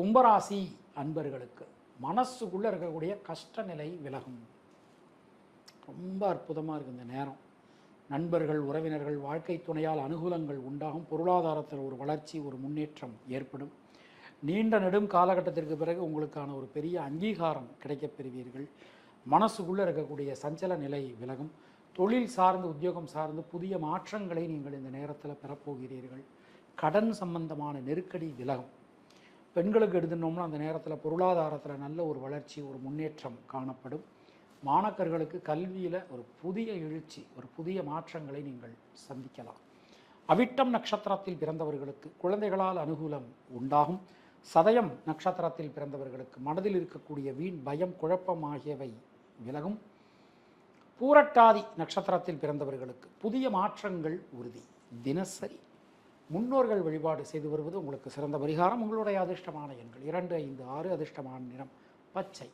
கும்பராசி அன்பர்களுக்கு மனசுக்குள்ளே இருக்கக்கூடிய கஷ்ட நிலை விலகும். ரொம்ப அற்புதமாக இருக்குது இந்த நேரம். நண்பர்கள், உறவினர்கள், வாழ்க்கை துணையால் அனுகூலங்கள் உண்டாகும். பொருளாதாரத்தில் ஒரு வளர்ச்சி, ஒரு முன்னேற்றம் ஏற்படும். நீண்ட நெடும் காலகட்டத்திற்கு பிறகு உங்களுக்கான ஒரு பெரிய அங்கீகாரம் கிடைக்கப் பெறுவீர்கள். மனசுக்குள்ளே இருக்கக்கூடிய சஞ்சல நிலை விலகும். தொழில் சார்ந்து, உத்தியோகம் சார்ந்து புதிய மாற்றங்களை நீங்கள் இந்த நேரத்தில் பெறப்போகிறீர்கள். கடன் சம்பந்தமான நெருக்கடி விலகும். பெண்களுக்கு எடுத்துனோம்னா அந்த நேரத்தில் பொருளாதாரத்தில் நல்ல ஒரு வளர்ச்சி, ஒரு முன்னேற்றம் காணப்படும். மாணக்கர்களுக்கு கல்வியில் ஒரு புதிய எழுச்சி, ஒரு புதிய மாற்றங்களை நீங்கள் சந்திக்கலாம். அவிட்டம் நட்சத்திரத்தில் பிறந்தவர்களுக்கு குழந்தைகளால் அனுகூலம் உண்டாகும். சதயம் நட்சத்திரத்தில் பிறந்தவர்களுக்கு மனதில் இருக்கக்கூடிய வீண் பயம், குழப்பம் ஆகியவை விலகும். பூரட்டாதி நட்சத்திரத்தில் பிறந்தவர்களுக்கு புதிய மாற்றங்கள் உறுதி. தினசரி முன்னோர்கள் வழிபாடு செய்து வருவது உங்களுக்கு சிறந்த பரிகாரம். உங்களுடைய அதிர்ஷ்டமான எண்கள் 2, 5, 6. அதிர்ஷ்டமான நிறம் பச்சை.